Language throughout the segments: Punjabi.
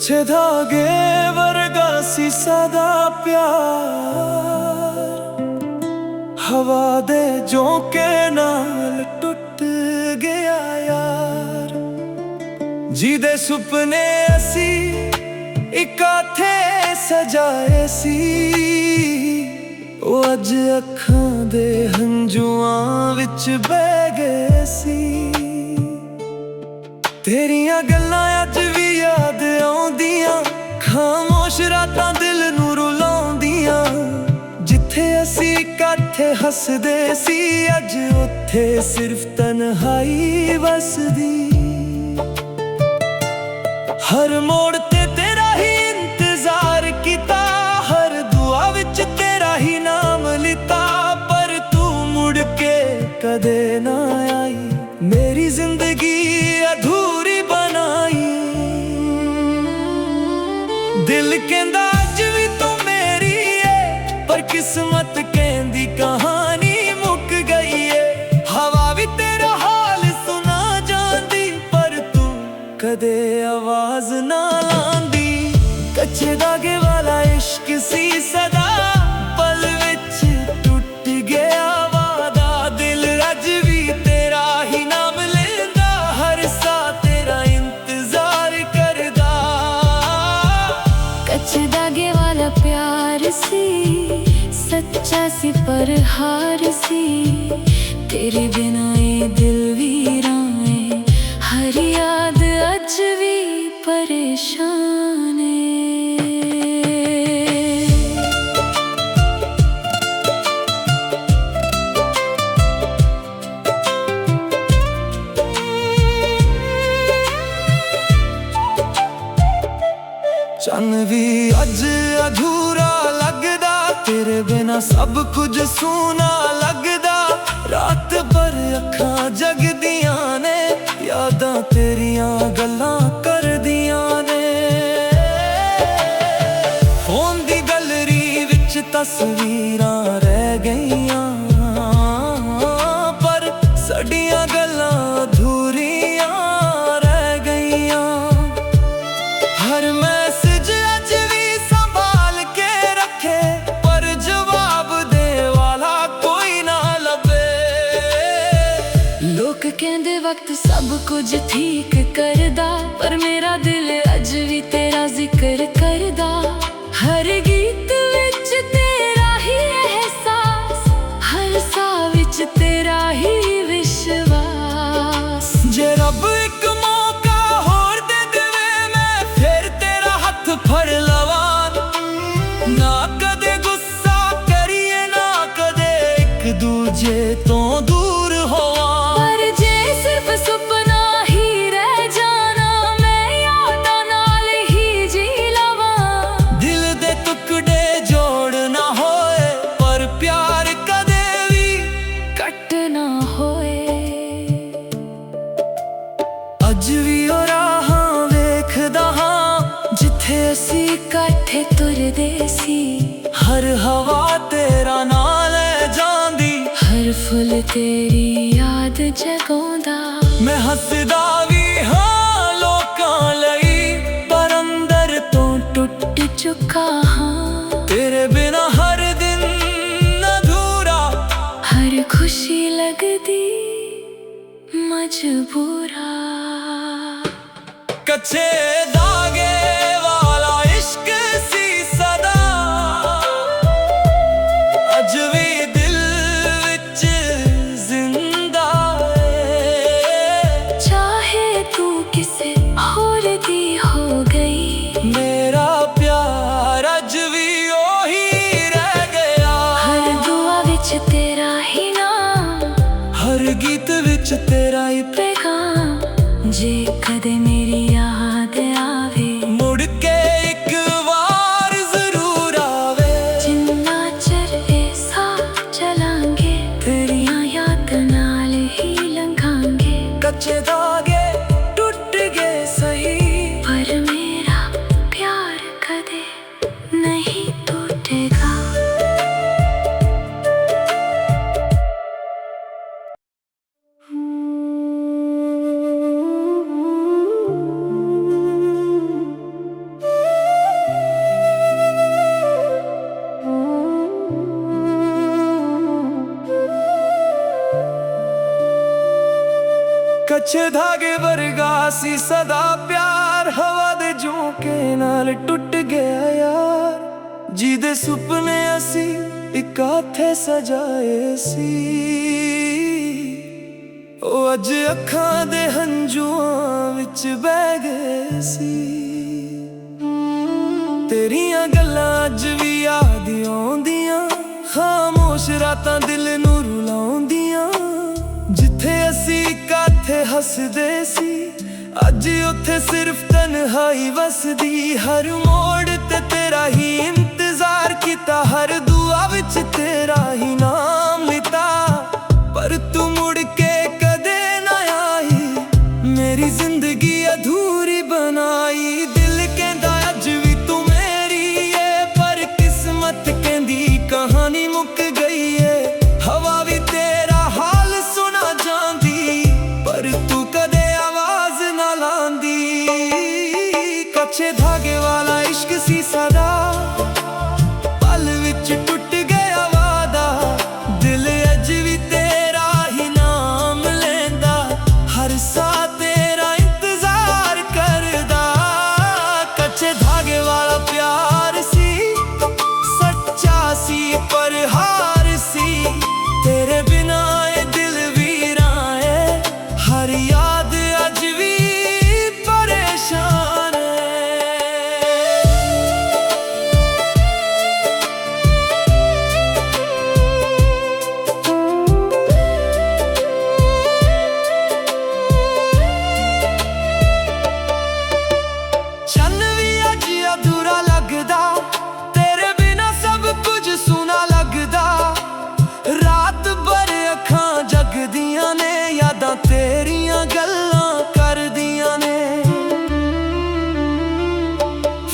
कच्चे धागे वर्गा सी सदा प्यार, हवा दे झोंके नाल टुट गया यार। जिदे सुपने असी इकट्ठे सजाए सी, ओ अज अखां दे हंजुआं विच बह गए सी। तेरियां गल्लां अज भी याद आउंदियां, खामोश रातां दिल नूं रुलाउंदियां। जिथे असी इकट्ठे हसदे सी, अज उत्थे सिर्फ तन्हाई वसदी। हर मोड़ ते तेरा ही इंतजार कीता, हर दुआ विच तेरा ही नाम लिता। पर तू मुड़ के कदे ना आई, मेरी जिंदगी अधूरी बनाई। दिल कहंदा अज भी तू मेरी है, पर किस्मत कहंदी कहानी मुक गई है। हवा भी तेरा हाल सुना जांदी, पर तू कदे आवाज ना लांदी। कच्चे धागे वाला इश्क सी सदा, पल विच टुट गया वादा। दिल अज भी तेरा ही नाम लेंदा, हर सा तेरा इंतजार करदा। कच्चे धागे वाला प्यार सी, सच्चा सी पर हार सी। तेरे बिना ये दिल वीरां है, हर याद अज भी परेशान है। चन्न भी अज अधूरा लगदा, तेरे बिना सब कुछ सूना लगदा। रात भर अखां जगदियां ने, यादां तेरियां गल्लां करदियां ने। फोन दी गैलरी विच तस्वीरां रह गईयां, पर साडियां गल्लां अधूरियां रह गईयां। हर मैसेज अज भी संभाल के रखे, पर जवाब दे वाला कोई ना लभे। लोग कहंदे वक्त सब कुछ ठीक करदा, पर मेरा दिल अज भी तेरा जिक्र करदा। हर गीत विच तेरा ही एहसास, हर सा विच तेरा ही विश्वास। जे रब एक मौका होर दे देवे, मैं फिर तेरा हथ फड़ लवां। ना कदे गुस्सा करिए, ना कदे एक दूजे तो दूर होवां। पर जे सिर्फ सुपना ही रह जाना, मैं यादां नाल ही जी लवां। दिल दे टुकड़े जोड़ ना होए, पर प्यार कदे भी कट ना होए। अज भी ओ राहां वेखदा हां, जिथे असी इकट्ठे तुरदे सी। हर हवा तेरा नाम ले जांदी, हर फुल तेरी याद जगाउंदा। मैं हसदा भी हां लोकां लई, पर अंदर तो टुट चुका हाँ, तेरे बिना हर दिन अधूरा। हर खुशी लगदी मजबूरा। कच्चे धागे वाला इश्क सी सदा, अज भी दिल विच जिंदा है। चाहे तू किसे और दी हो गई, मेरा प्यार अज भी ओही रह गया। हर दुआ विच तेरा ही नाम, हर गीत विच तेरा ही पैगाम। जे कदे मेरी याद आवे, मुड़ के एक बार जरूर आवे। जिन्ना चर ए साथ चलांगे, तेरियां याद नाल ही लंघांगे। कच्चे धागे टूट गए सही, पर मेरा प्यार कदे नहीं टूटेगा। ਕੱਚੇ ਧਾਗੇ ਵਰਗਾ ਸੀ ਸਦਾ ਪਿਆਰ, ਹਵਾ ਦੇ ਝੋਂਕੇ ਨਾਲ ਟੁੱਟ ਗਿਆ ਯਾਰ। ਜਿਹਦੇ ਸੁਪਨੇ ਅਸੀਂ ਇਕੱਠੇ ਸਜਾਏ ਸੀ, ਉਹ ਅੱਜ ਅੱਖਾਂ ਦੇ ਹੰਝੂਆਂ ਵਿੱਚ ਬਹਿ ਗਏ ਸੀ। ਤੇਰੀਆਂ ਗੱਲਾਂ ਅੱਜ ਵੀ ਯਾਦ ਆਉਂਦੀਆਂ, ਖਾਮੋਸ਼ ਰਾਤਾਂ ਦਿਲ ਨੂੰ ਰੁਲਾਉਂਦੀਆਂ। ਜਿੱਥੇ ਅਸੀਂ ਇਕੱਠੇ ਹੱਸਦੇ ਸੀ, ਅੱਜ ਉੱਥੇ ਸਿਰਫ ਤਨਹਾਈ ਵਸਦੀ। ਹਰ ਮੋੜ ਤੇ ਤੇਰਾ ਹੀ ਇੰਤਜ਼ਾਰ ਕੀਤਾ, ਹਰ ਦੁਆ ਵਿੱਚ ਤੇਰਾ ਹੀ ਨਾਮ ਲਿਤਾ। ਪਰ ਤੂੰ ਮੁੜ ਕੇ ਕਦੇ ਨਾ ਆਈ, ਮੇਰੀ ਜ਼ਿੰਦਗੀ ਅਧੂਰੀ ਬਣਾਈ। ਦਿਲ ਕਹਿੰਦਾ ਅੱਜ ਵੀ ਤੂੰ ਮੇਰੀ ਏ, ਪਰ ਕਿਸਮਤ ਕਹਿੰਦੀ ਕਹਾਣੀ ਮੁੱਕ ਗਈ ਏ। ਹਵਾ ਵੀ ਤੇਰਾ ਹਾਲ ਸੁਣਾ ਜਾਂਦੀ, ਪਰ ਤੂੰ ਕਦੇ ਆਵਾਜ਼ ਨਾ ਲਾਂਦੀ। ਕੱਚੇ ਧਾਗੇ ਵਾਲਾ ਇਸ਼ਕ ਸੀ ਸਾਡਾ, ਪਲ ਵਿੱਚ ਟੁੱਟ ਗਿਆ ਵਾਦਾ। ਦਿਲ ਅੱਜ ਵੀ ਤੇਰਾ ਹੀ ਨਾਮ ਲੈਂਦਾ, ਹਰ ਸਾਹ ਤੇਰਾ ਇੰਤਜ਼ਾਰ ਕਰਦਾ। ਕੱਚੇ ਧਾਗੇ ਵਾਲਾ ਪਿਆਰ ਸੀ, ਸੱਚਾ ਸੀ ਪਰ ਹਾਰ ਸੀ। ਤੇਰੇ ਬਿਨਾ ਇਹ ਦਿਲ ਵੀਰਾਂ ਏ, ਹਰ ਯਾਦ ਅੱਜ ਵੀ ਪਰੇਸ਼ਾਨ ਏ। ਚੰਨ ਵੀ ਅੱਜ ਅਧੂਰਾ ਲੱਗਦਾ, ਤੇਰੇ ਬਿਨਾ ਸਭ ਕੁਝ ਸੁਣਾ ਲੱਗਦਾ। ਰਾਤ ਭਰ ਅੱਖਾਂ ਜਗਦੀਆਂ ਨੇ, ਯਾਦਾਂ ਤੇਰੀਆਂ ਗੱਲਾਂ ਕਰਦੀਆਂ ਨੇ।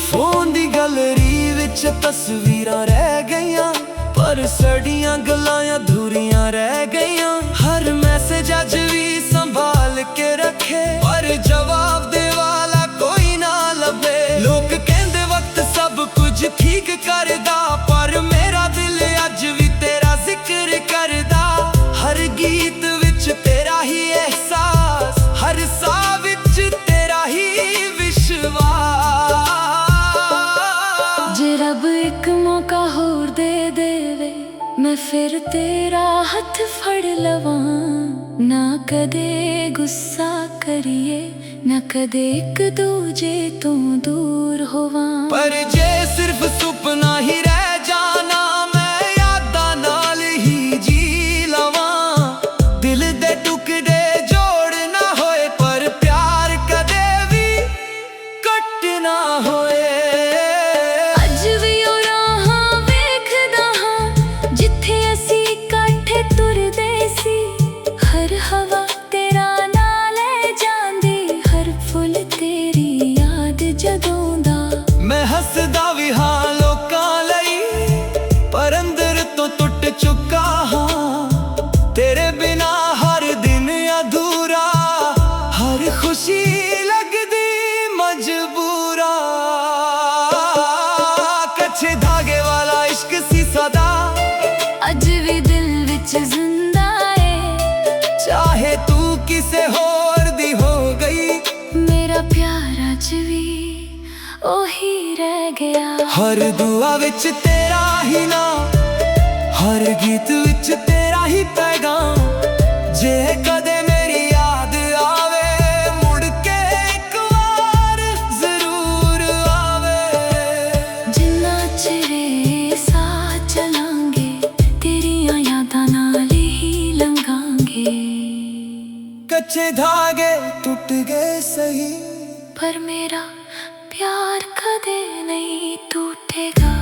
ਫੋਨ ਦੀ ਗੈਲਰੀ ਵਿੱਚ ਤਸਵੀਰਾਂ ਰਹਿ ਗਈਆਂ, ਪਰ ਸਾਡੀਆਂ ਗੱਲਾਂ ਅਧੂਰੀਆਂ ਰਹਿ ਗਈਆਂ। ਹਰ ਮੈਸੇਜ ਅੱਜ ਵੀ ਸੰਭਾਲ ਕੇ ਰੱਖੇ, ਪਰ ਜਵਾਬ ਦੇ ਵਾਲਾ ਕੋਈ ਨਾ ਲੱਭੇ। ਲੋਕ ਕਹਿੰਦੇ ਵਕਤ ਸਭ ਕੁਝ ਠੀਕ ਕਰਦਾ, ਪਰ ਮੇਰਾ ਦਿਲ ਅੱਜ ਵੀ ਤੇਰਾ ਜ਼ਿਕਰ ਕਰਦਾ। ਹਰ ਗੀਤ ਵਿੱਚ ਤੇਰਾ ਹੀ ਅਹਿਸਾਸ, ਹਰ ਸਾਹ ਵਿੱਚ ਤੇਰਾ ਹੀ ਵਿਸ਼ਵਾਸ। ਜੇ ਰੱਬ ਇੱਕ ਮੌਕਾ ਹੋਰ ਦੇ ਦੇਵੇ, ਮੈਂ ਫਿਰ ਤੇਰਾ ਹੱਥ ਫੜ ਲਵਾਂ। ਨਾ ਕਦੇ ਗੁੱਸਾ ਕਰੀਏ, ਨਾ ਕਦੇ ਇੱਕ ਦੂਜੇ ਤੋਂ ਦੂਰ ਹੋਵਾਂ। ਪਰ ਜੇ ਸਿਰਫ ਸੁਪਨਾ ਹੀ ਰਹਿ ਜਾਣਾ, ਮੈਂ ਯਾਦਾਂ ਨਾਲ ਹੀ ਜੀ ਲਵਾਂ। ਦਿਲ ਦੇ ਟੁਕੜੇ ਜੋੜ ਨਾ ਹੋਏ, ਪਰ ਪਿਆਰ ਕਦੇ ਵੀ ਕੱਟ ਨਾ ਹੋਏ। ਅੱਜ ਵੀ ਉਹ ਰਾਹਾਂ ਵੇਖਦਾ ਹਾਂ, ਜਿੱਥੇ ਅਸੀਂ ਇਕੱਠੇ ਤੁਰਦੇ ਸੀ। ਹਰ ਹਵਾ ਤੇਰਾ ਨਾਂ ਲੈ ਜਾਂਦੀ, ਹਰ ਫੁੱਲ ਤੇਰੀ ਯਾਦ ਜਦੋਂ ਦਾ। ਮੈਂ ਹੱਸਦਾ ਵੀ ਹਾਂ ਲੋਕਾਂ ਲਈ, ਪਰ ਅੰਦਰ ਤੋਂ ਟੁੱਟ ਚੁੱਕਾ ਹਾਂ। ਤੇਰੇ ਬਿਨਾ ਹਰ ਦਿਨ ਅਧੂਰਾ, ਹਰ ਖੁਸ਼ੀ ਲੱਗਦੀ ਮਜਬੂਰਾ। ਕੱਚੇ ਧਾਗੇ ਵਾਲਾ ਇਸ਼ਕ ਸੀ ਸਦਾ, ਅੱਜ ਵੀ ਦਿਲ ਵਿੱਚ ਜ਼ਿੰਦਾ ਏ। ਚਾਹੇ ਤੂੰ ਕਿਸੇ ਹੋਰ ਦੀ ਹੋ ਗਈ, ਮੇਰਾ ਪਿਆਰ ਅੱਜ ਵੀ ਉਹੀ ਰਹਿ ਗਿਆ। ਹਰ ਦੁਆ ਵਿੱਚ ਤੇਰਾ ਹੀ ਨਾਮ, ਹਰ ਗੀਤ ਵਿੱਚ ਤੇਰਾ ਹੀ ਪੈਗਾਮ। ਜੇ ਕਦੇ ਮੇਰੀ ਯਾਦ ਆਵੇ, ਮੁੜ ਕੇ ਇੱਕ ਵਾਰ ਜ਼ਰੂਰ ਆਵੇ। ਜਿੰਨਾ ਚਿਰ ਸਾਹ ਚਲਾਂਗੇ, ਤੇਰੀਆਂ ਯਾਦਾਂ ਨਾਲ ਹੀ ਲੰਘਾਂਗੇ। ਕੱਚੇ ਧਾਗੇ ਟੁੱਟ ਗਏ ਸਹੀ, ਪਰ ਮੇਰਾ ਪਿਆਰ ਕਦੇ ਨਹੀਂ ਟੁੱਟੇਗਾ।